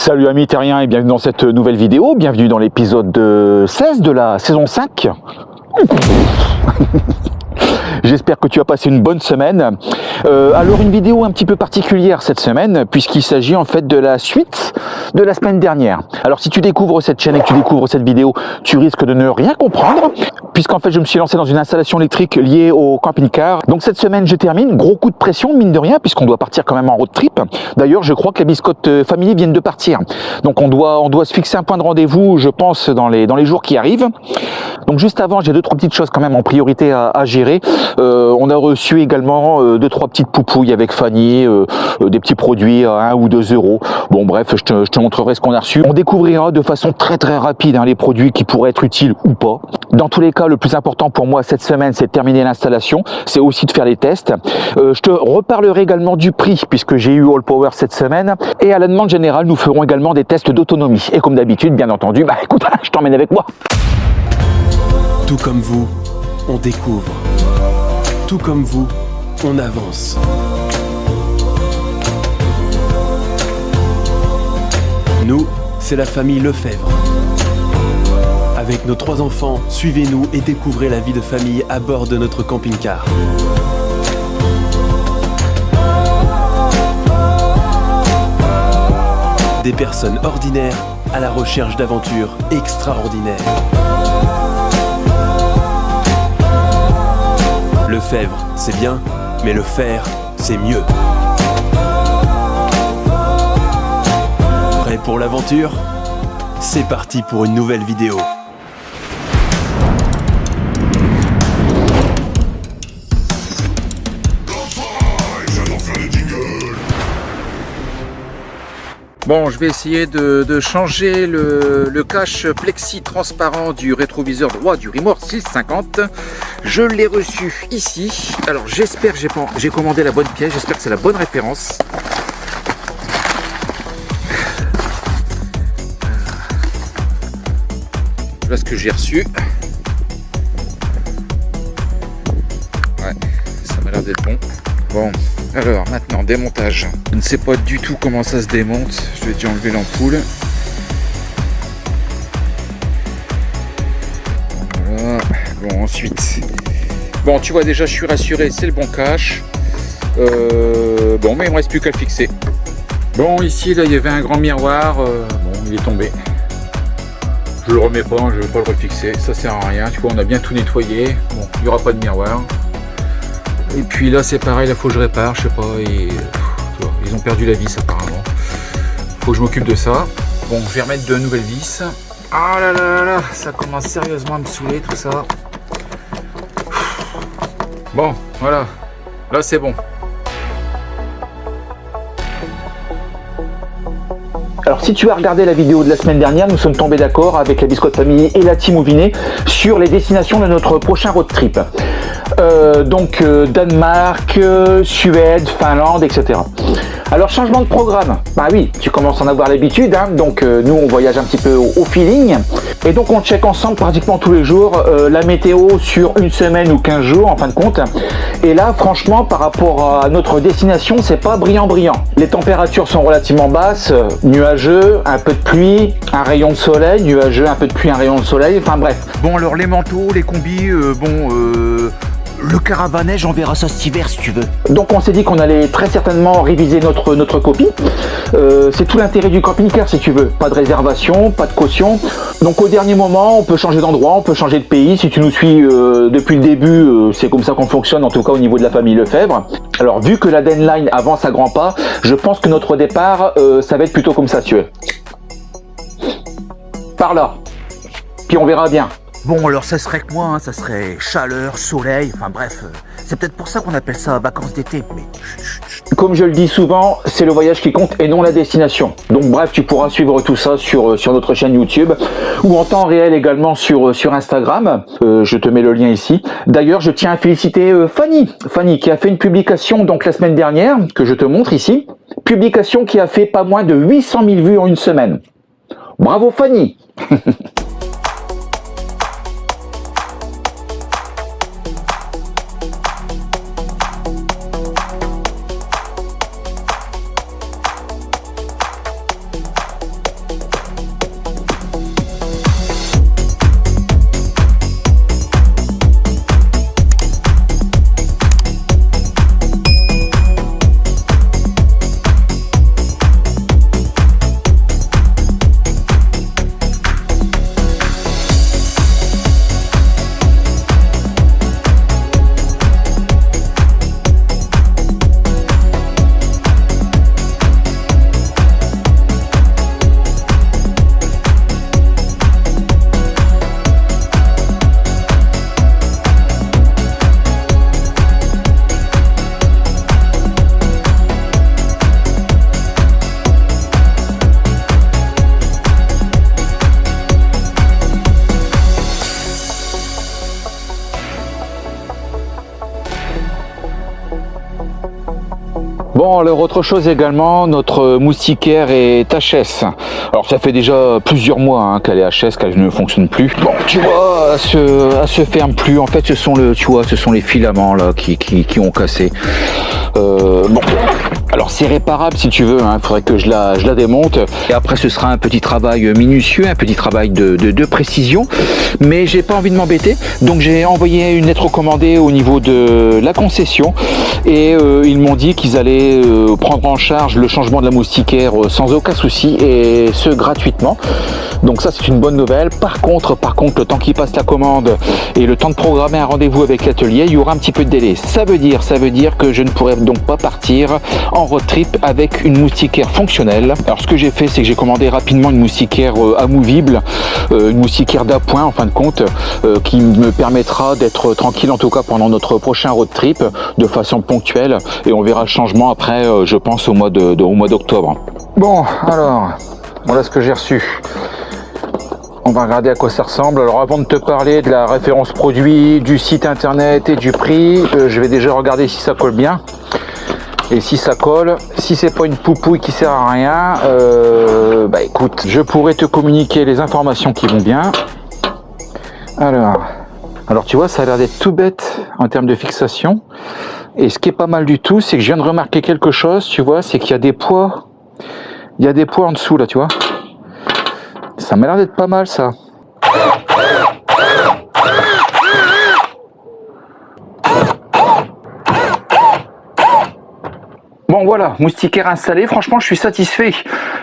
Salut amis terriens et bienvenue dans cette nouvelle vidéo, bienvenue dans l'épisode 16 de la saison 5. J'espère que tu as passé une bonne semaine. Alors une vidéo un petit peu particulière cette semaine puisqu'il s'agit en fait de la suite de la semaine dernière. Alors si tu découvres cette chaîne et que tu découvres cette vidéo, tu risques de ne rien comprendre puisqu'en fait je me suis lancé dans une installation électrique liée au camping-car. Donc cette semaine je termine, gros coup de pression mine de rien puisqu'on doit partir quand même en road trip. D'ailleurs je crois que les Biscotte Family viennent de partir. Donc on doit se fixer un point de rendez-vous je pense dans les jours qui arrivent. Donc juste avant j'ai 2-3 petites choses quand même en priorité à gérer. On a reçu également 2-3 petites poupouilles avec Fanny, des petits produits à 1 ou 2 euros. Bon bref, je te montrerai ce qu'on a reçu. On découvrira de façon très rapide les produits qui pourraient être utiles ou pas. Dans tous les cas, le plus important pour moi cette semaine, c'est de terminer l'installation. C'est aussi de faire les tests. Je te reparlerai également du prix puisque j'ai eu All Power cette semaine. Et à la demande générale, nous ferons également des tests d'autonomie. Et comme d'habitude, bien entendu, écoute, je t'emmène avec moi. Tout comme vous, on découvre. Tout comme vous, on avance. Nous, c'est la famille Lefebvre. Avec nos 3 enfants, suivez-nous et découvrez la vie de famille à bord de notre camping-car. Des personnes ordinaires à la recherche d'aventures extraordinaires. Lefebvre, c'est bien, mais le faire, c'est mieux. Prêt pour l'aventure? C'est parti pour une nouvelle vidéo. Bon, je vais essayer de changer le cache plexi transparent du rétroviseur droit du Rimor 650. Je l'ai reçu ici. Alors j'espère que j'ai commandé la bonne pièce, j'espère que c'est la bonne référence. Voilà ce que j'ai reçu. Ouais, ça m'a l'air d'être bon. Bon, alors maintenant démontage. Je ne sais pas du tout comment ça se démonte. Je vais déjà enlever l'ampoule. Voilà. Bon, ensuite. Bon, tu vois déjà, je suis rassuré, c'est le bon cache. Bon, mais il ne me reste plus qu'à le fixer. Bon, ici, là, il y avait un grand miroir. Bon, il est tombé. Je le remets pas, je ne vais pas le refixer. Ça sert à rien. Tu vois, on a bien tout nettoyé. Bon, il n'y aura pas de miroir. Et puis là c'est pareil, il faut que je répare, je sais pas, ils ont perdu la vis apparemment. Faut que je m'occupe de ça. Bon, je vais remettre de nouvelles vis. Ah là là là, ça commence sérieusement à me saouler tout ça. Bon, voilà, là c'est bon. Alors si tu as regardé la vidéo de la semaine dernière, nous sommes tombés d'accord avec la Biscotte Family et la Team Ouvinet sur les destinations de notre prochain road trip. Donc Danemark, Suède, Finlande, etc. Alors changement de programme, bah oui, tu commences à en avoir l'habitude, donc nous on voyage un petit peu au feeling, et donc on check ensemble pratiquement tous les jours la météo sur une semaine ou 15 jours en fin de compte, et là franchement par rapport à notre destination c'est pas brillant. Les températures sont relativement basses, nuageux, un peu de pluie, un rayon de soleil, nuageux, un peu de pluie, un rayon de soleil, enfin bref. Bon alors les manteaux, les combis, le caravanège, on verra ça cet hiver si tu veux. Donc on s'est dit qu'on allait très certainement réviser notre copie. C'est tout l'intérêt du camping-car si tu veux. Pas de réservation, pas de caution. Donc au dernier moment, on peut changer d'endroit, on peut changer de pays. Si tu nous suis depuis le début, c'est comme ça qu'on fonctionne, en tout cas au niveau de la famille Lefebvre. Alors vu que la deadline avance à grands pas, je pense que notre départ, ça va être plutôt comme ça, tu veux. Par là. Puis on verra bien. Bon alors ça serait que moi, ça serait chaleur, soleil, enfin bref, c'est peut-être pour ça qu'on appelle ça vacances d'été, mais comme je le dis souvent, c'est le voyage qui compte et non la destination. Donc bref, tu pourras suivre tout ça sur notre chaîne YouTube ou en temps réel également sur Instagram. Je te mets le lien ici. D'ailleurs, je tiens à féliciter Fanny qui a fait une publication donc la semaine dernière, que je te montre ici. Publication qui a fait pas moins de 800 000 vues en une semaine. Bravo Fanny. Bon, alors autre chose également, notre moustiquaire est HS. Alors ça fait déjà plusieurs mois hein, qu'elle est HS, qu'elle ne fonctionne plus. Bon, tu vois, elle se ferme plus. En fait, ce sont les filaments là qui ont cassé. Bon, alors c'est réparable si tu veux. Il faudrait que je la démonte. Et après, ce sera un petit travail minutieux, un petit travail de précision. Mais j'ai pas envie de m'embêter, donc j'ai envoyé une lettre recommandée au niveau de la concession et ils m'ont dit qu'ils allaient prendre en charge le changement de la moustiquaire sans aucun souci et ce gratuitement. Donc ça c'est une bonne nouvelle. Par contre le temps qu'il passe la commande et le temps de programmer un rendez-vous avec l'atelier, il y aura un petit peu de délai. Ça veut dire que je ne pourrai donc pas partir en road trip avec une moustiquaire fonctionnelle. Alors ce que j'ai fait, c'est que j'ai commandé rapidement une moustiquaire amovible, une moustiquaire d'appoint en fin de compte, qui me permettra d'être tranquille en tout cas pendant notre prochain road trip de façon ponctuelle et on verra le changement après, je pense au mois d'octobre. Bon alors, voilà ce que j'ai reçu. On va regarder à quoi ça ressemble. Alors avant de te parler de la référence produit, du site internet et du prix, je vais déjà regarder si ça colle bien. Et si ça colle, si c'est pas une poupouille qui sert à rien, bah écoute, je pourrais te communiquer les informations qui vont bien. Alors tu vois, ça a l'air d'être tout bête en termes de fixation. Et ce qui est pas mal du tout, c'est que je viens de remarquer quelque chose, tu vois, c'est qu'il y a des poids. Il y a des poids en dessous là, tu vois. Ça m'a l'air d'être pas mal ça. Bon voilà, moustiquaire installé, franchement je suis satisfait.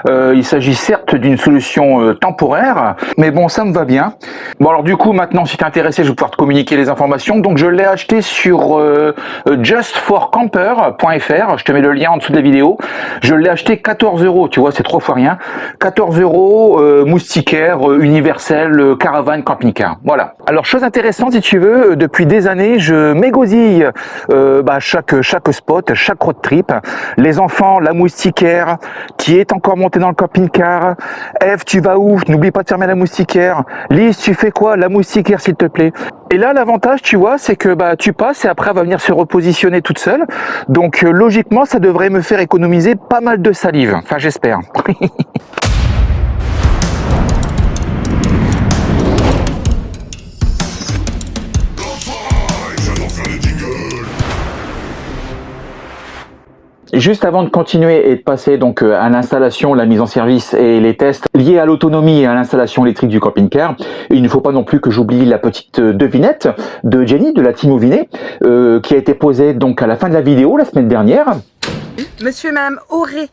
Il s'agit certes d'une solution temporaire, mais bon ça me va bien. Bon alors du coup maintenant si tu es intéressé je vais pouvoir te communiquer les informations. Donc je l'ai acheté sur justforcamper.fr, je te mets le lien en dessous de la vidéo. Je l'ai acheté 14 €, tu vois c'est 3 fois rien. 14 €, moustiquaire universel, caravane camping-car. Voilà. Alors chose intéressante si tu veux, depuis des années je m'égosille chaque spot, chaque road trip. Les enfants, la moustiquaire, qui est encore montée dans le camping-car. Eve, tu vas où? N'oublie pas de fermer la moustiquaire. Lise, tu fais quoi? La moustiquaire, s'il te plaît. Et là, l'avantage, tu vois, c'est que tu passes et après, elle va venir se repositionner toute seule. Donc, logiquement, ça devrait me faire économiser pas mal de salive. Enfin, j'espère. Juste avant de continuer et de passer donc à l'installation, la mise en service et les tests liés à l'autonomie et à l'installation électrique du camping-car, il ne faut pas non plus que j'oublie la petite devinette de Jenny de la team Auvinet qui a été posée donc à la fin de la vidéo la semaine dernière. Monsieur et Madame Auré,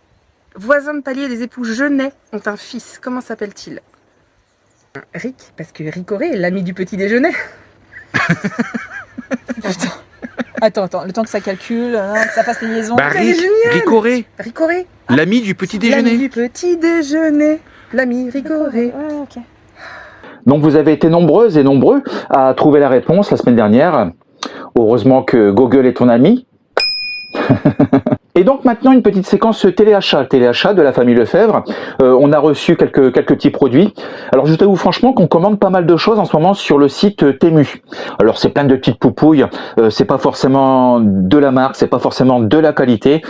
voisins de palier des époux Genet, ont un fils. Comment s'appelle-t-il? Rick, parce que Rick Auré est l'ami du petit déjeuner. Putain. Attends, le temps que ça calcule, que ça fasse les liaisons. Rick Auré, Rick Auré, l'ami du petit déjeuner. l'ami du petit déjeuner. L'ami Rick Auré. Ouais, ok. Donc vous avez été nombreuses et nombreux à trouver la réponse la semaine dernière. Heureusement que Google est ton ami. Et donc maintenant une petite séquence téléachat de la famille Lefebvre. On a reçu quelques petits produits. Alors je t'avoue franchement qu'on commande pas mal de choses en ce moment sur le site Temu. Alors c'est plein de petites poupouilles, c'est pas forcément de la marque, c'est pas forcément de la qualité,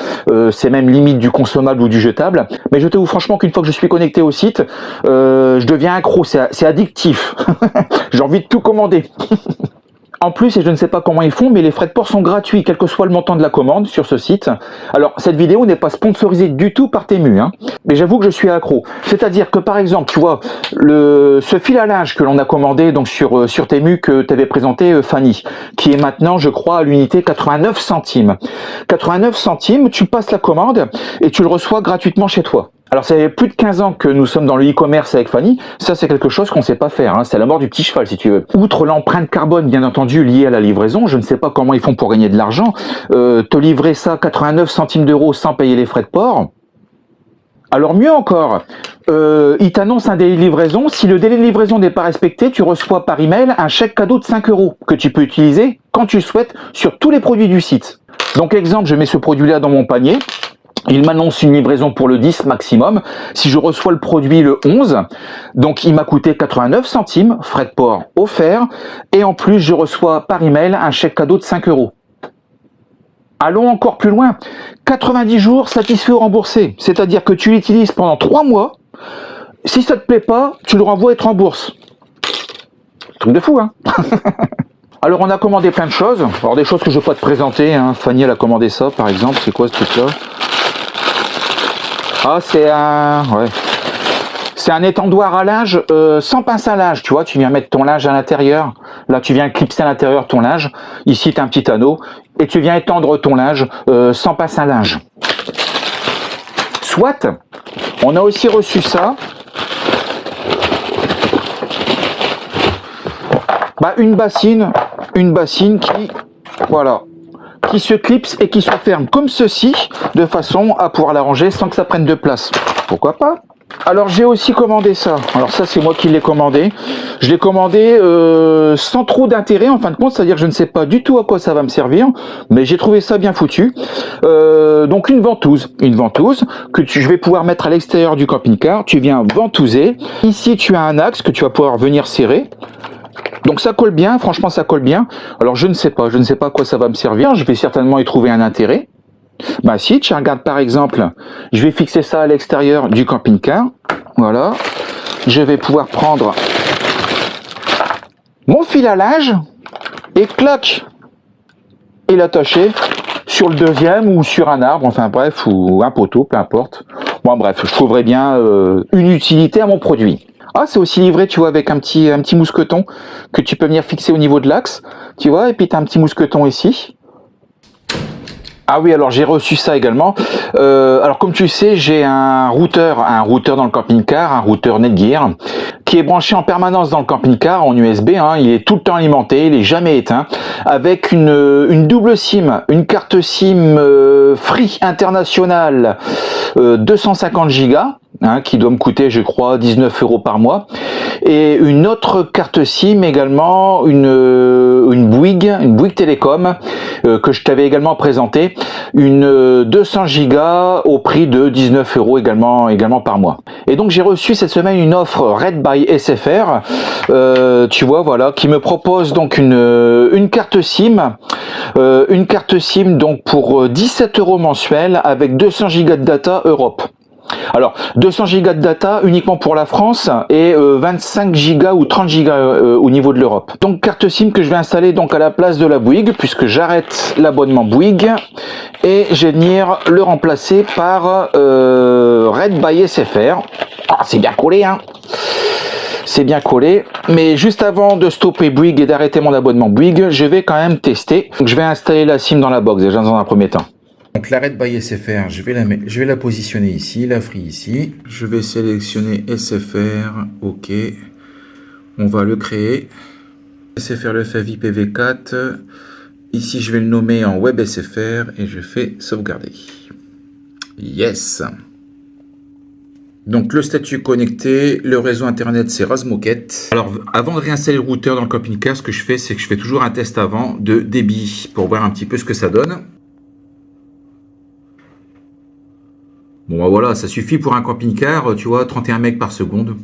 c'est même limite du consommable ou du jetable. Mais je t'avoue franchement qu'une fois que je suis connecté au site, je deviens accro, c'est addictif. J'ai envie de tout commander. En plus, et je ne sais pas comment ils font, mais les frais de port sont gratuits, quel que soit le montant de la commande sur ce site. Alors, cette vidéo n'est pas sponsorisée du tout par Temu, mais j'avoue que je suis accro. C'est-à-dire que, par exemple, tu vois, ce fil à linge que l'on a commandé donc sur Temu que t'avais présenté Fanny, qui est maintenant, je crois, à l'unité 89 centimes. 89 centimes, tu passes la commande et tu le reçois gratuitement chez toi. Alors ça fait plus de 15 ans que nous sommes dans le e-commerce avec Fanny, ça c'est quelque chose qu'on ne sait pas faire, c'est la mort du petit cheval si tu veux. Outre l'empreinte carbone bien entendu liée à la livraison, je ne sais pas comment ils font pour gagner de l'argent, te livrer ça 89 centimes d'euros sans payer les frais de port. Alors mieux encore, ils t'annoncent un délai de livraison, si le délai de livraison n'est pas respecté, tu reçois par email un chèque cadeau de 5 € que tu peux utiliser quand tu le souhaites sur tous les produits du site. Donc exemple, je mets ce produit-là dans mon panier. Il m'annonce une livraison pour le 10 maximum. Si je reçois le produit le 11, donc il m'a coûté 89 centimes, frais de port offerts, et en plus je reçois par email un chèque cadeau de 5 €. Allons encore plus loin. 90 jours satisfait ou remboursé. C'est-à-dire que tu l'utilises pendant 3 mois. Si ça te plaît pas, tu le renvoies et te rembourses. Truc de fou, hein. Alors on a commandé plein de choses. Alors des choses que je ne vais pas te présenter, hein. Fanny elle a commandé ça par exemple. C'est quoi ce truc-là? Ah, c'est un... Ouais. C'est un étendoir à linge sans pince à linge, tu vois, tu viens mettre ton linge à l'intérieur, là tu viens clipser à l'intérieur ton linge, ici tu as un petit anneau, et tu viens étendre ton linge sans pince à linge. Soit, on a aussi reçu ça, une bassine qui, voilà, qui se clipse et qui se ferme comme ceci, de façon à pouvoir la ranger sans que ça prenne de place. Pourquoi pas? Alors j'ai aussi commandé ça. Alors ça c'est moi qui l'ai commandé. Je l'ai commandé sans trop d'intérêt en fin de compte, c'est-à-dire que je ne sais pas du tout à quoi ça va me servir, mais j'ai trouvé ça bien foutu. Donc une ventouse que je vais pouvoir mettre à l'extérieur du camping-car. Tu viens ventouser. Ici tu as un axe que tu vas pouvoir venir serrer. Donc ça colle bien, franchement ça colle bien. Alors je ne sais pas à quoi ça va me servir. Je vais certainement y trouver un intérêt. Bah si, tu regardes par exemple, je vais fixer ça à l'extérieur du camping-car, voilà, je vais pouvoir prendre mon fil à linge et clac, et l'attacher sur le deuxième ou sur un arbre, enfin bref, ou un poteau, peu importe. Bon bref, je trouverai bien une utilité à mon produit. Ah, c'est aussi livré, tu vois, avec un petit mousqueton que tu peux venir fixer au niveau de l'axe, tu vois, et puis tu as un petit mousqueton ici. Ah oui, alors j'ai reçu ça également. Alors comme tu sais, j'ai un routeur dans le camping-car, un routeur Netgear, qui est branché en permanence dans le camping-car en USB. Hein, il est tout le temps alimenté, il est jamais éteint, avec une double SIM, une carte SIM Free International 250 Go. Hein, qui doit me coûter, je crois, 19 € par mois, et une autre carte SIM également, une Bouygues Télécom, que je t'avais également présenté, une 200 Go au prix de 19 € également par mois. Et donc j'ai reçu cette semaine une offre Red by SFR, tu vois, voilà, qui me propose donc une carte SIM, donc pour 17 € mensuels avec 200 Go de data Europe. Alors, 200 Go de data uniquement pour la France et 25 Go ou 30 Go au niveau de l'Europe. Donc, carte SIM que je vais installer donc à la place de la Bouygues, puisque j'arrête l'abonnement Bouygues et je vais venir le remplacer par Red by SFR. Ah, c'est bien collé, hein. C'est bien collé, mais juste avant de stopper Bouygues et d'arrêter mon abonnement Bouygues, je vais quand même tester. Donc, je vais installer la SIM dans la box déjà dans un premier temps. Donc la Red by SFR, je vais la positionner ici, la Free ici. Je vais sélectionner SFR, OK. On va le créer. SFR Lefebvre IPv4. Ici, je vais le nommer en Web SFR et je fais sauvegarder. Yes. Donc le statut connecté, le réseau internet c'est Razmoket. Alors avant de réinstaller le routeur dans le camping-car, ce que je fais, c'est que je fais toujours un test avant de débit pour voir un petit peu ce que ça donne. Bon bah voilà, ça suffit pour un camping-car, tu vois, 31 megs par seconde.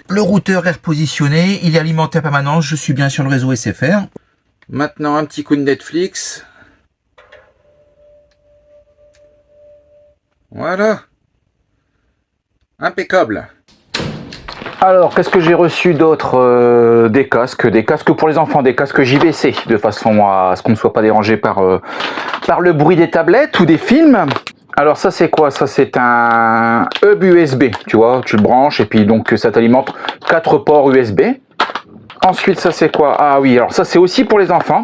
Le routeur est repositionné, il est alimenté en permanence, je suis bien sur le réseau SFR. Maintenant un petit coup de Netflix. Voilà. Impeccable. Alors, qu'est-ce que j'ai reçu d'autre? Des casques pour les enfants, des casques JVC, de façon à ce qu'on ne soit pas dérangé par le bruit des tablettes ou des films. Alors ça c'est quoi? Ça c'est un hub USB, tu vois, tu le branches et puis donc ça t'alimente 4 ports USB. Ensuite ça c'est quoi? Ah oui, alors ça c'est aussi pour les enfants.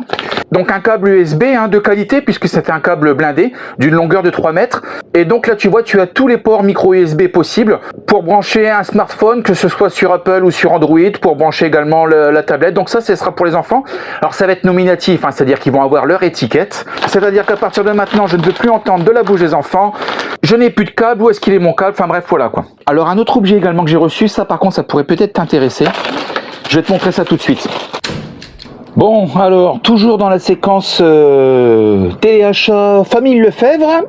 Donc un câble USB de qualité puisque c'est un câble blindé d'une longueur de 3 mètres. Et donc là tu vois, tu as tous les ports micro USB possibles pour brancher un smartphone, que ce soit sur Apple ou sur Android, pour brancher également la tablette. Donc ça sera pour les enfants. Alors ça va être nominatif, c'est-à-dire qu'ils vont avoir leur étiquette. C'est-à-dire qu'à partir de maintenant, je ne veux plus entendre de la bouche des enfants. Je n'ai plus de câble, où est-ce qu'il est mon câble? Enfin bref, voilà quoi. Alors un autre objet également que j'ai reçu, ça par contre ça pourrait peut-être t'intéresser. Je vais te montrer ça tout de suite. Bon, alors, toujours dans la séquence téléachat famille Lefebvre,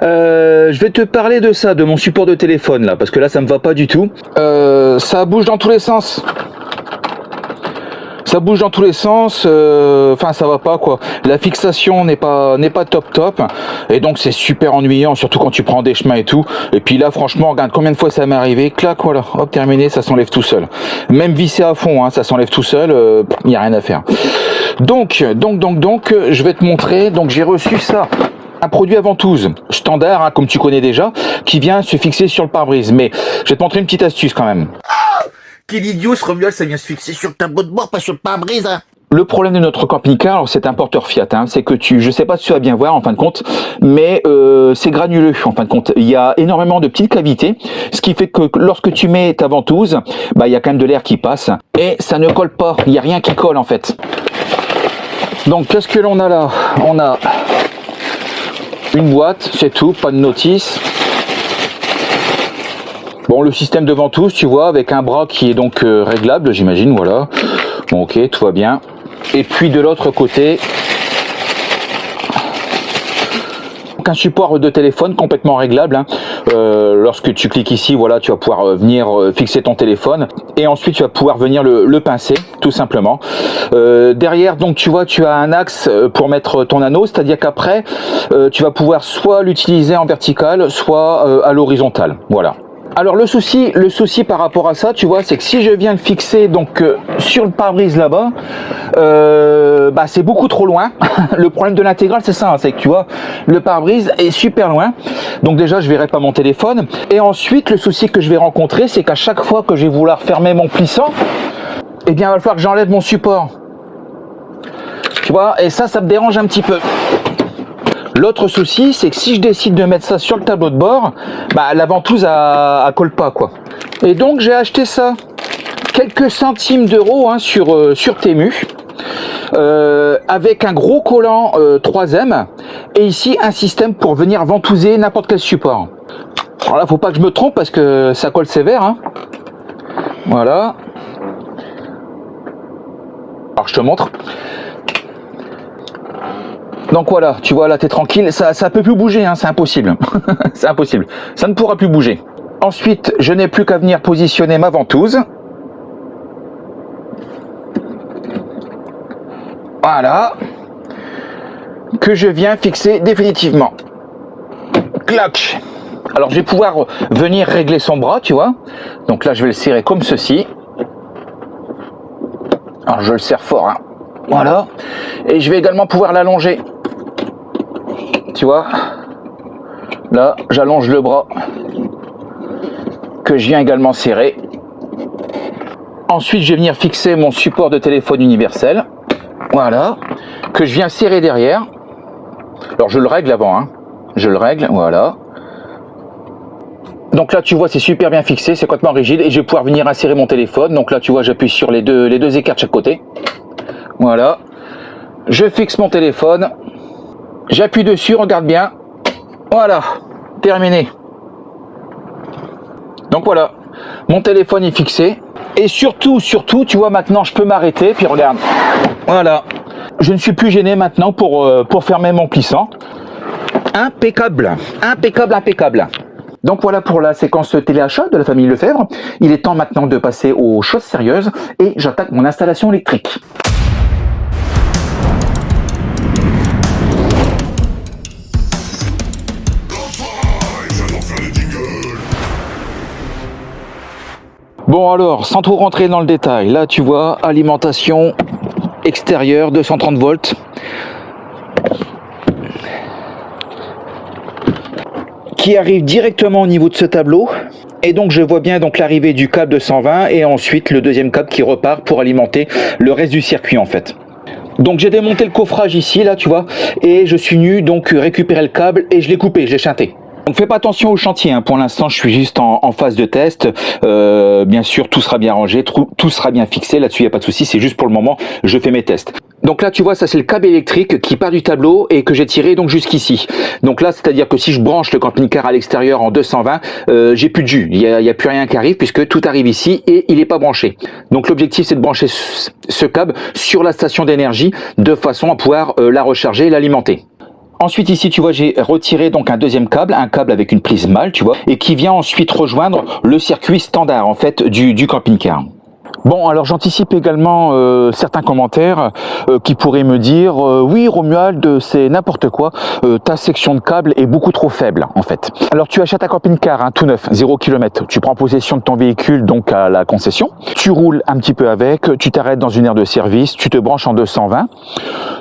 je vais te parler de ça, de mon support de téléphone, là, parce que là, ça me va pas du tout. Ça bouge dans tous les sens. Ça bouge dans tous les sens, enfin ça va pas quoi. La fixation n'est pas top, et donc c'est super ennuyant, surtout quand tu prends des chemins et tout. Et puis là franchement, regarde combien de fois ça m'est arrivé, clac, voilà, hop, terminé, ça s'enlève tout seul. Même vissé à fond, hein, ça s'enlève tout seul, il n'y a rien à faire. Donc, je vais te montrer, donc j'ai reçu ça. Un produit à ventouse standard, hein, comme tu connais déjà, qui vient se fixer sur le pare-brise. Mais je vais te montrer une petite astuce quand même. Quel idiot ce Romuald, ça vient se fixer sur le tableau de bord, pas sur le pare-brise, hein. Le problème de notre camping-car, alors c'est un porteur Fiat, hein, c'est que je sais pas si tu vas bien voir en fin de compte, mais c'est granuleux en fin de compte. Il y a énormément de petites cavités, ce qui fait que lorsque tu mets ta ventouse, bah il y a quand même de l'air qui passe et ça ne colle pas. Il n'y a rien qui colle en fait. Donc qu'est-ce que l'on a là? On a une boîte, c'est tout, pas de notice. Bon, le système de ventouse, tu vois, avec un bras qui est donc réglable, j'imagine, voilà. Bon, ok, tout va bien. Et puis de l'autre côté, un support de téléphone complètement réglable, hein. Lorsque tu cliques ici, voilà, tu vas pouvoir venir fixer ton téléphone et ensuite tu vas pouvoir venir le pincer tout simplement. Derrière, donc tu vois, tu as un axe pour mettre ton anneau, c'est-à-dire qu'après tu vas pouvoir soit l'utiliser en vertical, soit à l'horizontale, voilà. Alors le souci par rapport à ça, tu vois, c'est que si je viens le fixer donc sur le pare-brise là-bas, bah c'est beaucoup trop loin. Le problème de l'intégrale, c'est ça, hein, c'est que tu vois, le pare-brise est super loin. Donc déjà, je verrai pas mon téléphone. Et ensuite, le souci que je vais rencontrer, c'est qu'à chaque fois que je vais vouloir fermer mon plissant, eh bien, il va falloir que j'enlève mon support. Tu vois, et ça me dérange un petit peu. L'autre souci, c'est que si je décide de mettre ça sur le tableau de bord, bah, la ventouse elle colle pas, quoi. Et donc j'ai acheté ça, quelques centimes d'euros, hein, sur Temu, avec un gros collant 3M, et ici un système pour venir ventouser n'importe quel support. Alors là, faut pas que je me trompe parce que ça colle sévère, hein. Voilà. Alors je te montre. Donc voilà, tu vois là, t'es tranquille, ça peut plus bouger, hein, c'est impossible. C'est impossible, ça ne pourra plus bouger. Ensuite, je n'ai plus qu'à venir positionner ma ventouse. Voilà. Que je viens fixer définitivement. Clac. Alors je vais pouvoir venir régler son bras, tu vois. Donc là, je vais le serrer comme ceci. Alors je le serre fort, hein. Voilà. Et je vais également pouvoir l'allonger. Tu vois, là j'allonge le bras que je viens également serrer. Ensuite je vais venir fixer mon support de téléphone universel, voilà, que je viens serrer derrière. Alors je le règle avant, hein. Je le règle, voilà. Donc là tu vois, c'est super bien fixé, c'est complètement rigide et je vais pouvoir venir insérer mon téléphone. Donc là tu vois, j'appuie sur les deux écarts de chaque côté, voilà. Je fixe mon téléphone. J'appuie dessus, regarde bien. Voilà, terminé. Donc voilà, mon téléphone est fixé. Et surtout, tu vois, maintenant je peux m'arrêter. Puis regarde, voilà. Je ne suis plus gêné maintenant pour fermer mon plissant. Impeccable, impeccable, impeccable. Donc voilà pour la séquence téléachat de la famille Lefebvre. Il est temps maintenant de passer aux choses sérieuses. Et j'attaque mon installation électrique. Bon alors, sans trop rentrer dans le détail, là tu vois, alimentation extérieure 230 volts. Qui arrive directement au niveau de ce tableau. Et donc je vois bien donc l'arrivée du câble de 120 et ensuite le deuxième câble qui repart pour alimenter le reste du circuit en fait. Donc j'ai démonté le coffrage ici, là tu vois, et je suis venu donc récupérer le câble et je l'ai coupé, je l'ai chanté. Donc fais pas attention au chantier, hein. Pour l'instant je suis juste en phase de test, bien sûr tout sera bien rangé, tout sera bien fixé, là-dessus il n'y a pas de souci, c'est juste pour le moment je fais mes tests. Donc là tu vois, ça c'est le câble électrique qui part du tableau et que j'ai tiré donc jusqu'ici. Donc là c'est à dire que si je branche le camping-car à l'extérieur en 220, j'ai plus de jus, il y a plus rien qui arrive puisque tout arrive ici et il n'est pas branché. Donc l'objectif c'est de brancher ce câble sur la station d'énergie de façon à pouvoir la recharger et l'alimenter. Ensuite ici tu vois, j'ai retiré donc un deuxième câble, un câble avec une prise mâle tu vois, et qui vient ensuite rejoindre le circuit standard en fait du camping-car. Bon, alors j'anticipe également certains commentaires qui pourraient me dire oui Romuald, c'est n'importe quoi, ta section de câble est beaucoup trop faible en fait. Alors tu achètes un camping-car hein, tout neuf, 0 km, tu prends possession de ton véhicule donc à la concession, tu roules un petit peu avec, tu t'arrêtes dans une aire de service, tu te branches en 220,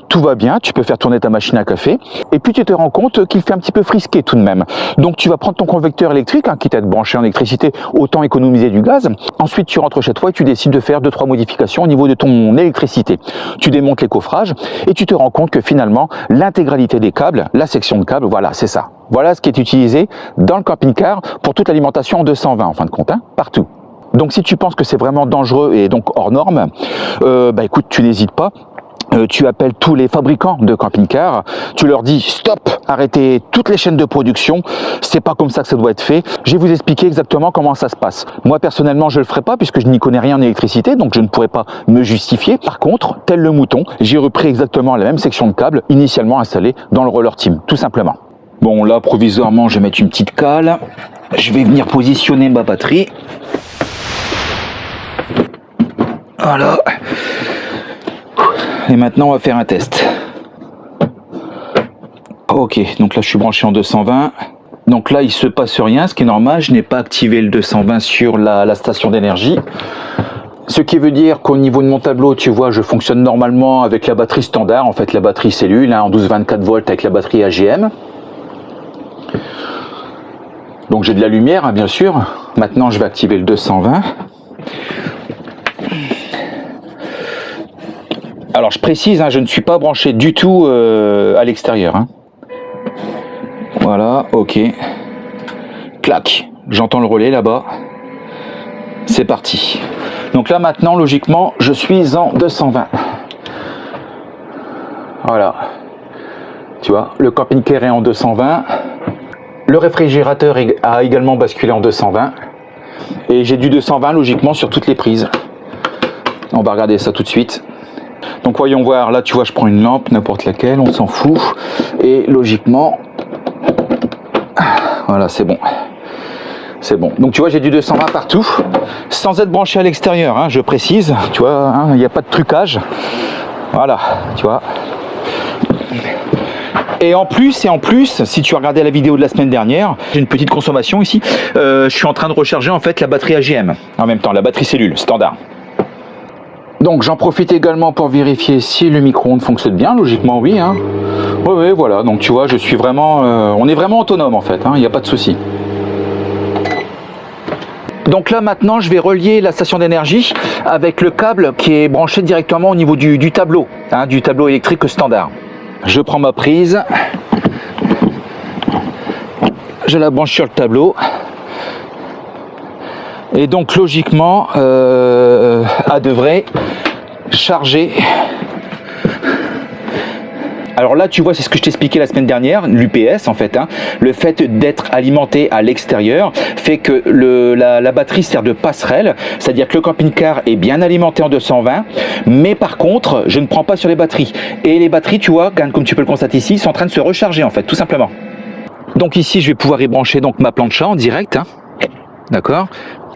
tout va bien, tu peux faire tourner ta machine à café, et puis tu te rends compte qu'il fait un petit peu frisqué tout de même. Donc tu vas prendre ton convecteur électrique, hein, quitte à te brancher en électricité, autant économiser du gaz. Ensuite tu rentres chez toi et tu décides de faire 2-3 modifications au niveau de ton électricité. Tu démontes les coffrages et tu te rends compte que finalement l'intégralité des câbles, la section de câbles, voilà c'est ça. Voilà ce qui est utilisé dans le camping-car pour toute l'alimentation en 220 en fin de compte, hein, partout. Donc si tu penses que c'est vraiment dangereux et donc hors norme, bah écoute, tu n'hésites pas. Tu appelles tous les fabricants de camping-cars, tu leur dis stop, arrêtez toutes les chaînes de production, c'est pas comme ça que ça doit être fait. Je vais vous expliquer exactement comment ça se passe. Moi personnellement je le ferai pas puisque je n'y connais rien en électricité, donc je ne pourrais pas me justifier. Par contre, tel le mouton, j'ai repris exactement la même section de câble initialement installée dans le roller team, tout simplement. Bon là provisoirement je vais mettre une petite cale, je vais venir positionner ma batterie. Voilà. Et maintenant on va faire un test. Ok, donc là je suis branché en 220. Donc là il se passe rien, ce qui est normal, je n'ai pas activé le 220 sur la station d'énergie. Ce qui veut dire qu'au niveau de mon tableau, tu vois, je fonctionne normalement avec la batterie standard, en fait la batterie cellule, hein, en 12-24 volts avec la batterie AGM. Donc j'ai de la lumière, hein, bien sûr. Maintenant je vais activer le 220. Alors je précise, hein, je ne suis pas branché du tout à l'extérieur. Hein. Voilà, ok. Clac, j'entends le relais là-bas. C'est parti. Donc là maintenant, logiquement, je suis en 220. Voilà. Tu vois, le camping-car est en 220. Le réfrigérateur a également basculé en 220. Et j'ai du 220 logiquement sur toutes les prises. On va regarder ça tout de suite. Donc voyons voir, là tu vois je prends une lampe, n'importe laquelle, on s'en fout. Et logiquement, voilà c'est bon. C'est bon. Donc tu vois j'ai du 220 partout, sans être branché à l'extérieur, hein, je précise. Tu vois, hein, il n'y a pas de trucage. Voilà, tu vois. Et en plus, si tu as regardé la vidéo de la semaine dernière, j'ai une petite consommation ici. Je suis en train de recharger en fait la batterie AGM, en même temps, la batterie cellule, standard. Donc j'en profite également pour vérifier si le micro-ondes fonctionne bien, logiquement oui. Hein. Oui, voilà, donc tu vois, je suis vraiment... on est vraiment autonome en fait, il n'y a pas de souci. Donc là maintenant, je vais relier la station d'énergie avec le câble qui est branché directement au niveau du tableau, hein, du tableau électrique standard. Je prends ma prise, je la branche sur le tableau. Et donc logiquement, elle devrait charger. Alors là, tu vois, c'est ce que je t'expliquais la semaine dernière, l'UPS en fait. Hein, le fait d'être alimenté à l'extérieur fait que la batterie sert de passerelle, c'est-à-dire que le camping-car est bien alimenté en 220, mais par contre, je ne prends pas sur les batteries. Et les batteries, tu vois, comme tu peux le constater ici, sont en train de se recharger en fait, tout simplement. Donc ici, je vais pouvoir y brancher donc ma plancha en direct. Hein. D'accord.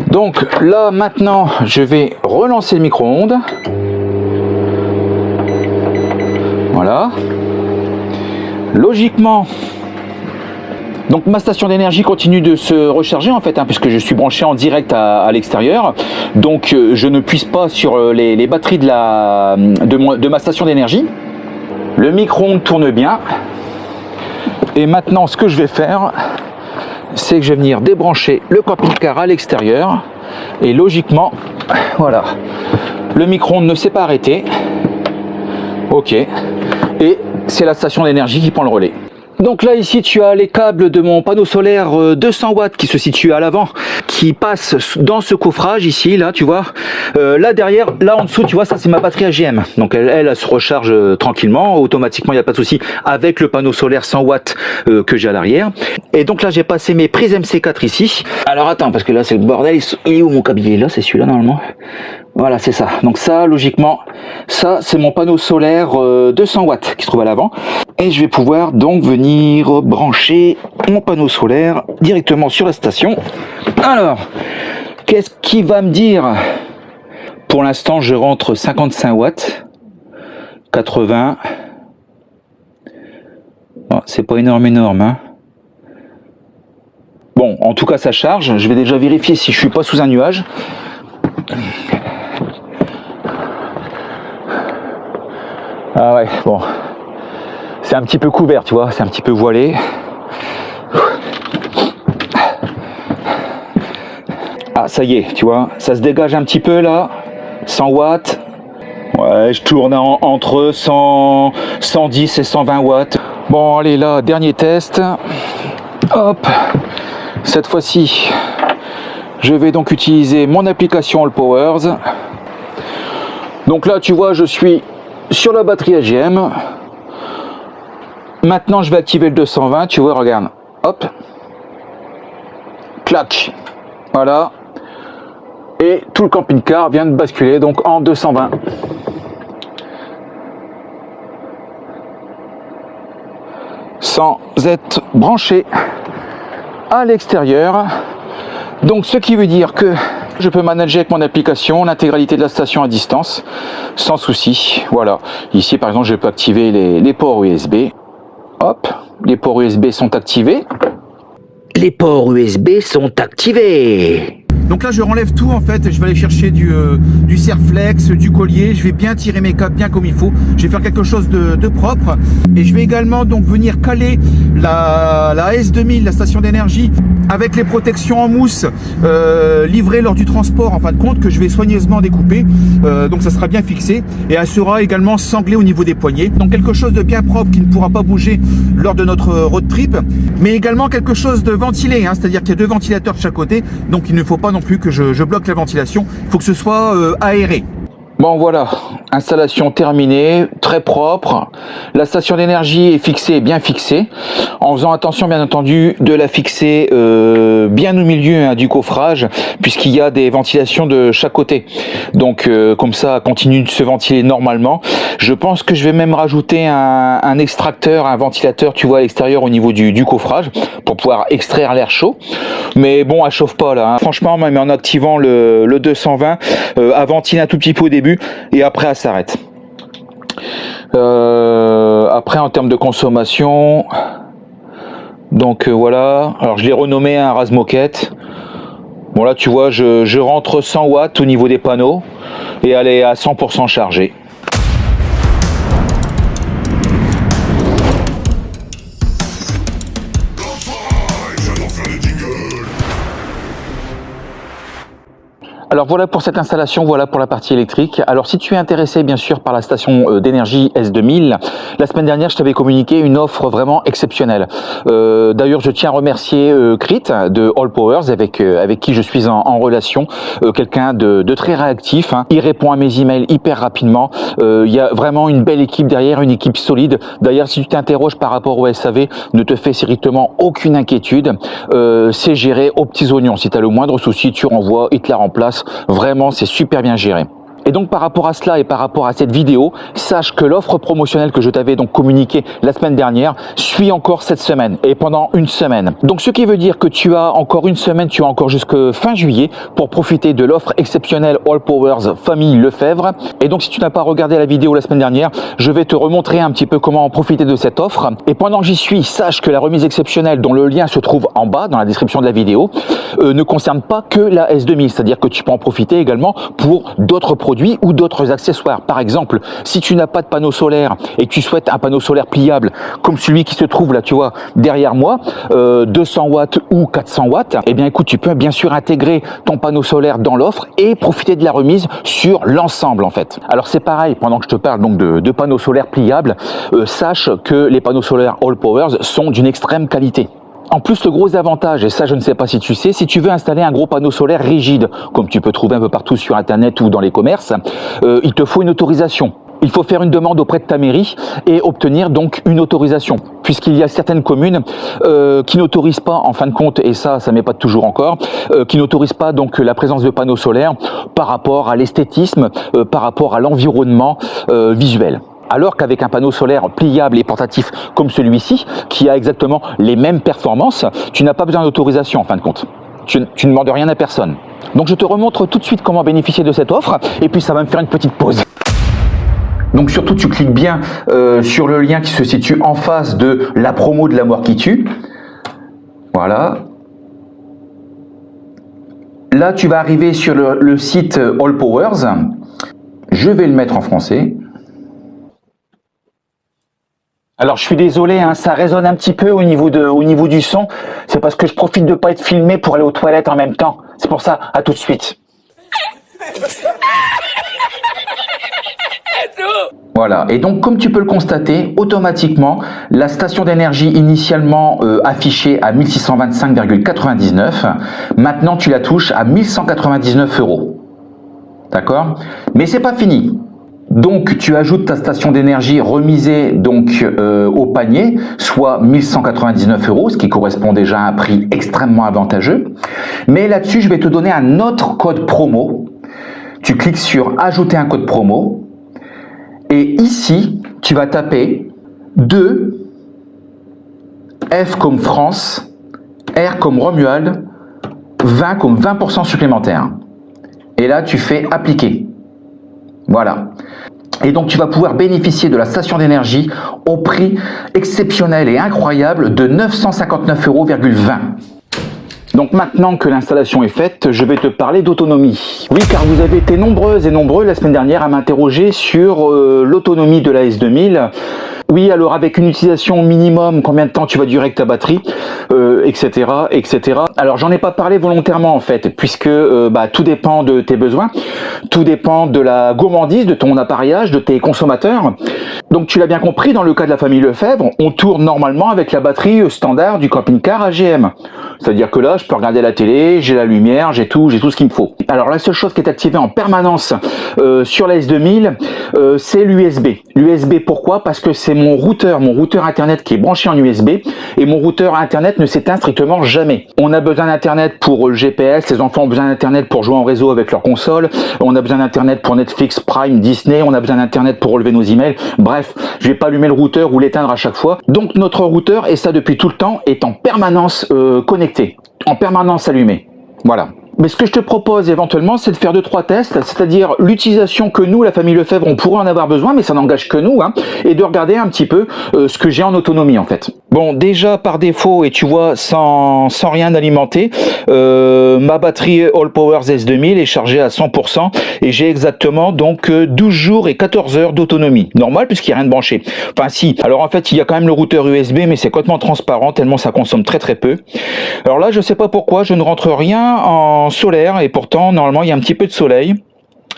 Donc là maintenant je vais relancer le micro-ondes. Voilà. Logiquement, donc ma station d'énergie continue de se recharger en fait, hein, puisque je suis branché en direct à l'extérieur. Donc je ne puise pas sur les batteries de ma station d'énergie. Le micro-ondes tourne bien. Et maintenant ce que je vais faire, c'est que je vais venir débrancher le camping-car à l'extérieur et logiquement, voilà, le micro-ondes ne s'est pas arrêté. Ok, et c'est la station d'énergie qui prend le relais. Donc là ici tu as les câbles de mon panneau solaire 200 watts qui se situe à l'avant, qui passe dans ce coffrage ici, là tu vois, là derrière, là en dessous tu vois, ça c'est ma batterie AGM, donc elle se recharge tranquillement, automatiquement, il n'y a pas de souci avec le panneau solaire 100 watts que j'ai à l'arrière. Et donc là j'ai passé mes prises MC4 ici. Alors attends, parce que là c'est le bordel, il est où mon câble? Il est là, c'est celui-là normalement. Voilà, c'est ça. Donc ça, logiquement, ça c'est mon panneau solaire 200 watts qui se trouve à l'avant. Et je vais pouvoir donc venir brancher mon panneau solaire directement sur la station. Alors, qu'est-ce qu'il va me dire Pour l'instant, je rentre 55 watts, 80. Bon, c'est pas énorme, hein. Bon, en tout cas, ça charge. Je vais déjà vérifier si je suis pas sous un nuage. Ah ouais, bon. C'est un petit peu couvert, tu vois, c'est un petit peu voilé. Ah, ça y est, tu vois, ça se dégage un petit peu là. 100 watts. Ouais, je tourne entre 110 et 120 watts. Bon, allez, là, dernier test. Hop. Cette fois-ci, je vais donc utiliser mon application All Powers. Donc là, tu vois, je suis sur la batterie AGM. Maintenant, je vais activer le 220. Tu vois, regarde. Hop. Clac. Voilà. Et tout le camping-car vient de basculer donc en 220. Sans être branché à l'extérieur. Donc ce qui veut dire que je peux manager avec mon application l'intégralité de la station à distance sans souci. Voilà. Ici par exemple je peux activer les ports USB. Hop, les ports USB sont activés. Les ports USB sont activés. Donc là je renlève tout en fait, je vais aller chercher du Serflex, du collier, je vais bien tirer mes câbles bien comme il faut, je vais faire quelque chose de propre et je vais également donc venir caler la S2000, la station d'énergie avec les protections en mousse livrées lors du transport en fin de compte que je vais soigneusement découper, donc ça sera bien fixé et elle sera également sanglée au niveau des poignets, donc quelque chose de bien propre qui ne pourra pas bouger lors de notre road trip, mais également quelque chose de ventilé, hein, c'est-à-dire qu'il y a deux ventilateurs de chaque côté, donc il ne faut pas non plus que je bloque la ventilation, il faut que ce soit aéré. Bon voilà, installation terminée, très propre. La station d'énergie est fixée, bien fixée, en faisant attention bien entendu de la fixer bien au milieu hein, du coffrage, puisqu'il y a des ventilations de chaque côté. Donc comme ça, continue de se ventiler normalement. Je pense que je vais même rajouter un extracteur, un ventilateur, tu vois, à l'extérieur au niveau du coffrage, pour pouvoir extraire l'air chaud. Mais bon, elle chauffe pas là. Hein. Franchement, même en activant le 220, elle ventile un tout petit peu au début. Et après elle s'arrête. Après en termes de consommation, donc voilà, alors je l'ai renommé un Razmoket. Bon là tu vois je rentre 100 watts au niveau des panneaux et elle est à 100% chargée. Alors voilà pour cette installation, voilà pour la partie électrique. Alors si tu es intéressé bien sûr par la station d'énergie S2000, la semaine dernière je t'avais communiqué une offre vraiment exceptionnelle. D'ailleurs je tiens à remercier Crit de All Powers avec qui je suis en relation, quelqu'un de très réactif, hein. Il répond à mes emails hyper rapidement, il y a vraiment une belle équipe derrière, une équipe solide. D'ailleurs si tu t'interroges par rapport au SAV, ne te fais strictement aucune inquiétude, c'est géré aux petits oignons. Si tu as le moindre souci, tu renvoies, il te la remplace. Vraiment, c'est super bien géré. Et donc par rapport à cela et par rapport à cette vidéo, sache que l'offre promotionnelle que je t'avais donc communiquée la semaine dernière suit encore cette semaine et pendant une semaine. Donc ce qui veut dire que tu as encore une semaine, tu as encore jusque fin juillet pour profiter de l'offre exceptionnelle All Powers Famille Lefebvre. Et donc si tu n'as pas regardé la vidéo la semaine dernière, je vais te remontrer un petit peu comment profiter de cette offre. Et pendant que j'y suis, sache que la remise exceptionnelle dont le lien se trouve en bas dans la description de la vidéo ne concerne pas que la S2000, c'est-à-dire que tu peux en profiter également pour d'autres produits ou d'autres accessoires. Par exemple, si tu n'as pas de panneau solaire et que tu souhaites un panneau solaire pliable comme celui qui se trouve là, tu vois, derrière moi, 200 watts ou 400 watts, eh bien écoute, tu peux bien sûr intégrer ton panneau solaire dans l'offre et profiter de la remise sur l'ensemble en fait. Alors c'est pareil, pendant que je te parle donc de panneaux solaires pliables, sache que les panneaux solaires All Powers sont d'une extrême qualité. En plus, le gros avantage, et ça je ne sais pas si tu sais, si tu veux installer un gros panneau solaire rigide, comme tu peux trouver un peu partout sur internet ou dans les commerces, il te faut une autorisation. Il faut faire une demande auprès de ta mairie et obtenir donc une autorisation, puisqu'il y a certaines communes qui n'autorisent pas, en fin de compte, et ça m'épate toujours encore, qui n'autorisent pas donc la présence de panneaux solaires par rapport à l'esthétisme, par rapport à l'environnement visuel. Alors qu'avec un panneau solaire pliable et portatif comme celui-ci, qui a exactement les mêmes performances, tu n'as pas besoin d'autorisation en fin de compte. Tu ne demandes rien à personne. Donc je te remontre tout de suite comment bénéficier de cette offre et puis ça va me faire une petite pause. Donc surtout tu cliques bien sur le lien qui se situe en face de la promo de l'amour qui tue. Voilà. Là tu vas arriver sur le site All Powers. Je vais le mettre en français. Alors je suis désolé, hein, ça résonne un petit peu au niveau du son. C'est parce que je profite de ne pas être filmé pour aller aux toilettes en même temps. C'est pour ça, à tout de suite. Voilà, et donc comme tu peux le constater, automatiquement, la station d'énergie initialement affichée à 1625,99, maintenant tu la touches à 1199 €. D'accord? Mais c'est pas fini. Donc tu ajoutes ta station d'énergie remisée donc au panier, soit 1199 €, ce qui correspond déjà à un prix extrêmement avantageux. Mais là-dessus, je vais te donner un autre code promo. Tu cliques sur ajouter un code promo. Et ici, tu vas taper 2, F comme France, R comme Romuald, 20 comme 20% supplémentaire. Et là, tu fais appliquer. Voilà. Et donc, tu vas pouvoir bénéficier de la station d'énergie au prix exceptionnel et incroyable de 959,20 €. Donc maintenant que l'installation est faite, je vais te parler d'autonomie. Oui, car vous avez été nombreuses et nombreux la semaine dernière à m'interroger sur l'autonomie de la S2000. Oui, alors avec une utilisation minimum, combien de temps tu vas durer avec ta batterie, etc., etc. Alors j'en ai pas parlé volontairement en fait, puisque tout dépend de tes besoins, tout dépend de la gourmandise, de ton appareillage, de tes consommateurs. Donc tu l'as bien compris, dans le cas de la famille Lefebvre, on tourne normalement avec la batterie standard du camping-car AGM. C'est-à-dire que là, je peux regarder la télé, j'ai la lumière, j'ai tout ce qu'il me faut. Alors la seule chose qui est activée en permanence sur la S2000, c'est l'USB. L'USB pourquoi? Parce que c'est mon routeur internet qui est branché en USB et mon routeur internet ne s'éteint strictement jamais. On a besoin d'internet pour le GPS, les enfants ont besoin d'internet pour jouer en réseau avec leur console, on a besoin d'internet pour Netflix, Prime, Disney, on a besoin d'internet pour relever nos emails. Bref, je vais pas allumer le routeur ou l'éteindre à chaque fois. Donc notre routeur, et ça depuis tout le temps, est en permanence connecté, en permanence allumé. Voilà. Mais ce que je te propose éventuellement, c'est de faire 2-3 tests, c'est-à-dire l'utilisation que nous, la famille Lefebvre, on pourrait en avoir besoin, mais ça n'engage que nous, hein, et de regarder un petit peu ce que j'ai en autonomie en fait. Bon, déjà par défaut, et tu vois, sans rien alimenter, ma batterie All Powers S2000 est chargée à 100%, et j'ai exactement donc 12 jours et 14 heures d'autonomie. Normal, puisqu'il n'y a rien de branché. Enfin si, alors en fait, il y a quand même le routeur USB, mais c'est complètement transparent, tellement ça consomme très très peu. Alors là, je sais pas pourquoi, je ne rentre rien en solaire, et pourtant normalement il y a un petit peu de soleil.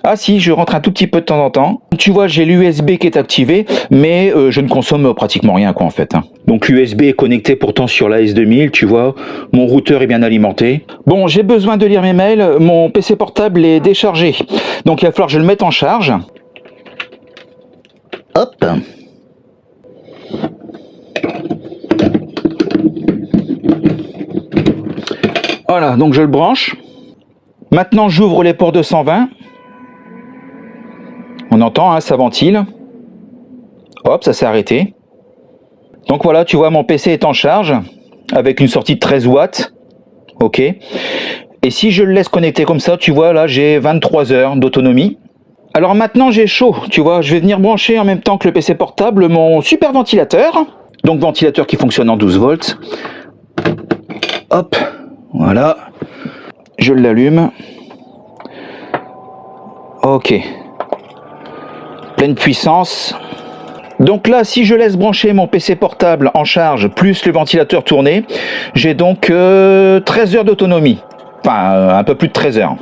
Ah si, je rentre un tout petit peu de temps en temps. Tu vois, j'ai l'USB qui est activé, mais je ne consomme pratiquement rien quoi en fait. Donc l'USB est connecté pourtant sur la S2000, tu vois, mon routeur est bien alimenté. Bon, j'ai besoin de lire mes mails, mon PC portable est déchargé, donc il va falloir que je le mette en charge. Hop. Voilà, donc je le branche. Maintenant, j'ouvre les ports 220. On entend, hein, ça ventile. Hop, ça s'est arrêté. Donc voilà, tu vois, mon PC est en charge avec une sortie de 13 watts. Ok. Et si je le laisse connecter comme ça, tu vois, là, j'ai 23 heures d'autonomie. Alors maintenant, j'ai chaud, tu vois. Je vais venir brancher en même temps que le PC portable mon super ventilateur. Donc, ventilateur qui fonctionne en 12 volts. Hop, voilà. Je l'allume. Ok. Pleine puissance. Donc là, si je laisse brancher mon PC portable en charge, plus le ventilateur tourné, j'ai donc 13 heures d'autonomie. Enfin, un peu plus de 13 heures.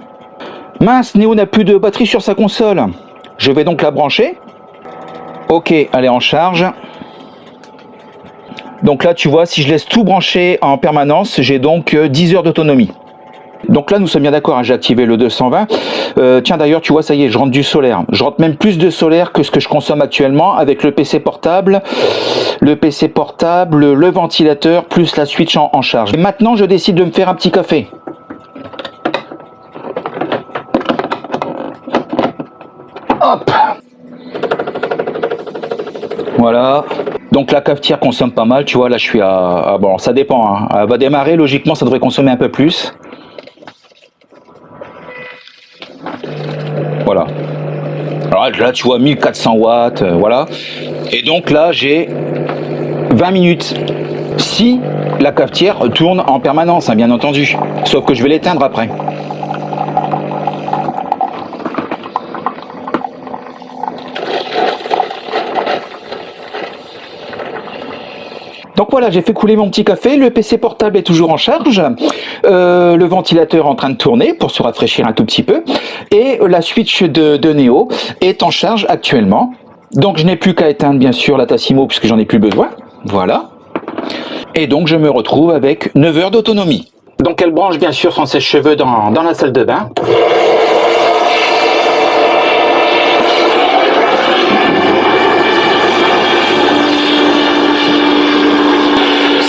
Mince, Néo n'a plus de batterie sur sa console. Je vais donc la brancher. Ok, elle est en charge. Donc là, tu vois, si je laisse tout brancher en permanence, j'ai donc 10 heures d'autonomie. Donc là, nous sommes bien d'accord, hein, j'ai activé le 220. Tiens, d'ailleurs, tu vois, ça y est, je rentre du solaire. Je rentre même plus de solaire que ce que je consomme actuellement avec le PC portable, le ventilateur, plus la Switch en charge. Et maintenant, je décide de me faire un petit café. Hop! Voilà. Donc la cafetière consomme pas mal, tu vois, là je suis à bon, ça dépend, hein. Elle va démarrer, logiquement ça devrait consommer un peu plus. là tu vois 1400 watts, voilà. Et donc là j'ai 20 minutes. Si la cafetière tourne en permanence, hein, bien entendu. Sauf que je vais l'éteindre après. Donc voilà, j'ai fait couler mon petit café, le PC portable est toujours en charge, le ventilateur en train de tourner pour se rafraîchir un tout petit peu, et la switch de Neo est en charge actuellement. Donc je n'ai plus qu'à éteindre bien sûr la Tassimo puisque j'en ai plus besoin, voilà. Et donc je me retrouve avec 9 heures d'autonomie. Donc elle branche bien sûr son sèche-cheveux dans la salle de bain.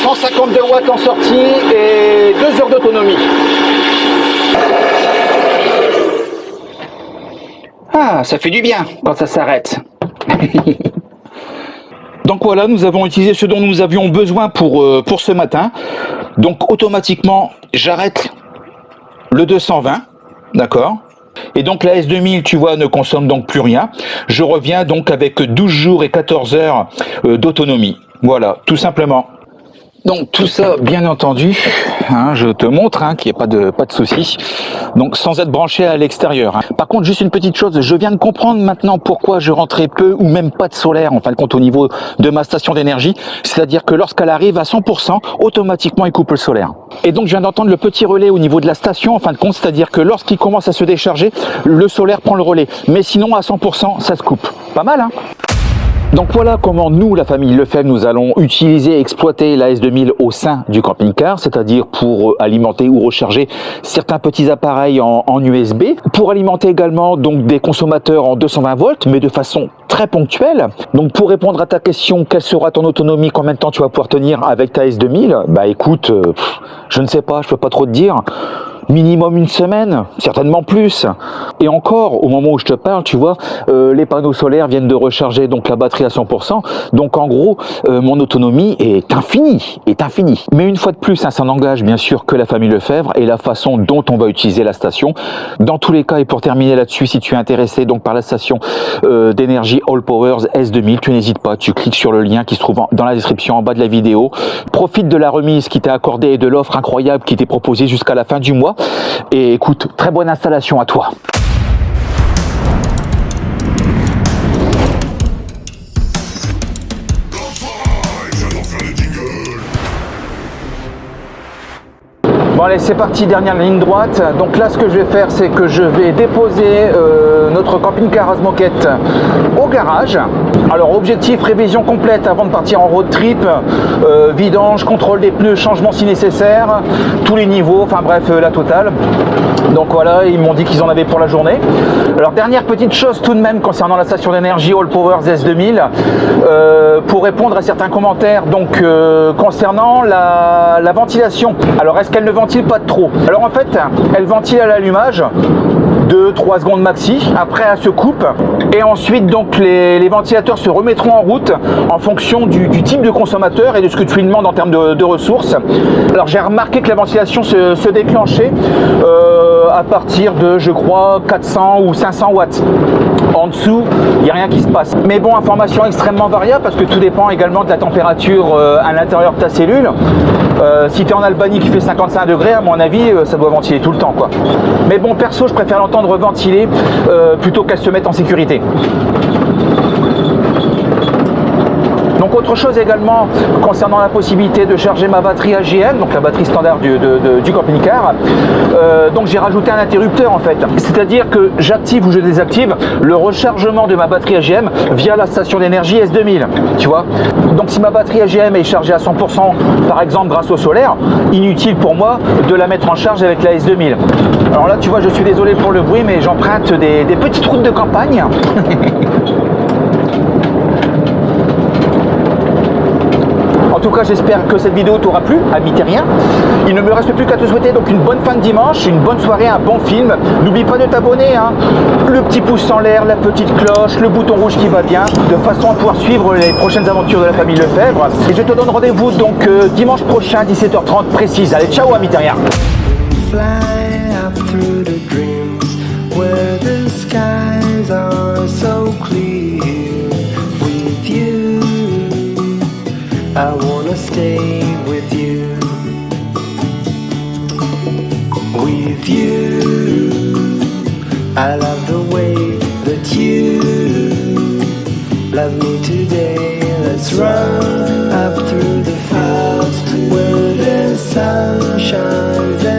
152 watts en sortie et 2 heures d'autonomie. Ah, ça fait du bien quand ça s'arrête. Donc voilà, nous avons utilisé ce dont nous avions besoin pour ce matin. Donc automatiquement, j'arrête le 220, d'accord ? Et donc la S2000, tu vois, ne consomme donc plus rien. Je reviens donc avec 12 jours et 14 heures d'autonomie. Voilà, tout simplement. Donc tout ça, bien entendu, hein, je te montre qu'il n'y a pas de souci. Donc sans être branché à l'extérieur. Par contre, juste une petite chose, je viens de comprendre maintenant pourquoi je rentrais peu ou même pas de solaire en fin de compte au niveau de ma station d'énergie. C'est-à-dire que lorsqu'elle arrive à 100%, automatiquement il coupe le solaire. Et donc je viens d'entendre le petit relais au niveau de la station en fin de compte, c'est-à-dire que lorsqu'il commence à se décharger, le solaire prend le relais. Mais sinon à 100%, ça se coupe. Pas mal, hein ? Donc voilà comment nous, la famille Lefebvre, nous allons utiliser et exploiter la S2000 au sein du camping-car, c'est-à-dire pour alimenter ou recharger certains petits appareils en USB, pour alimenter également donc des consommateurs en 220 volts, mais de façon très ponctuelle. Donc pour répondre à ta question, quelle sera ton autonomie, combien de temps tu vas pouvoir tenir avec ta S2000 ? Bah écoute, je ne sais pas, je peux pas trop te dire. Minimum une semaine, certainement plus. Et encore, au moment où je te parle, tu vois, les panneaux solaires viennent de recharger donc la batterie à 100%. Donc en gros, mon autonomie est infinie, Mais une fois de plus, ça n'engage bien sûr que la famille Lefebvre et la façon dont on va utiliser la station. Dans tous les cas, et pour terminer là-dessus, si tu es intéressé donc par la station d'énergie All Powers S2000, tu n'hésites pas, tu cliques sur le lien qui se trouve dans la description en bas de la vidéo. Profite de la remise qui t'est accordée et de l'offre incroyable qui t'est proposée jusqu'à la fin du mois. Et écoute, très bonne installation à toi. Bon allez, c'est parti, dernière ligne droite. Donc là, ce que je vais faire, c'est que je vais déposer notre camping-car Asmoquette au garage. Alors objectif, révision complète avant de partir en road trip, vidange, contrôle des pneus, changement si nécessaire, tous les niveaux, enfin bref, la totale. Donc voilà, ils m'ont dit qu'ils en avaient pour la journée. Alors dernière petite chose tout de même concernant la station d'énergie All Powers S2000, pour répondre à certains commentaires donc concernant la ventilation. Alors est-ce qu'elle ne ventile pas de trop? Alors en fait, elle ventile à l'allumage, 2-3 secondes maxi, après elle se coupe et ensuite donc les ventilateurs se remettront en route en fonction du type de consommateur et de ce que tu lui demandes en termes de ressources. Alors j'ai remarqué que la ventilation se déclenchait à partir de, je crois, 400 ou 500 watts. En dessous, il n'y a rien qui se passe. Mais bon, information extrêmement variable parce que tout dépend également de la température à l'intérieur de ta cellule. Si tu es en Albanie qui fait 55 degrés, à mon avis, ça doit ventiler tout le temps, quoi. Mais bon, perso, je préfère l'entendre ventiler plutôt qu'elle se mette en sécurité. Donc autre chose également concernant la possibilité de charger ma batterie AGM, donc la batterie standard du camping-car, donc j'ai rajouté un interrupteur en fait, c'est-à-dire que j'active ou je désactive le rechargement de ma batterie AGM via la station d'énergie S2000, tu vois. Donc si ma batterie AGM est chargée à 100% par exemple grâce au solaire, inutile pour moi de la mettre en charge avec la S2000. Alors là tu vois, je suis désolé pour le bruit mais j'emprunte des petites routes de campagne. En tout cas, j'espère que cette vidéo t'aura plu, ami terrien. Il ne me reste plus qu'à te souhaiter donc une bonne fin de dimanche, une bonne soirée, un bon film. N'oublie pas de t'abonner, le petit pouce en l'air, la petite cloche, le bouton rouge qui va bien, de façon à pouvoir suivre les prochaines aventures de la famille Lefebvre. Et je te donne rendez-vous donc dimanche prochain, 17h30 précise. Allez, ciao, ami terrien. Fly up through the dreams where the skies are so I love the way that you love me today. Let's run up through the fields where the sun shines.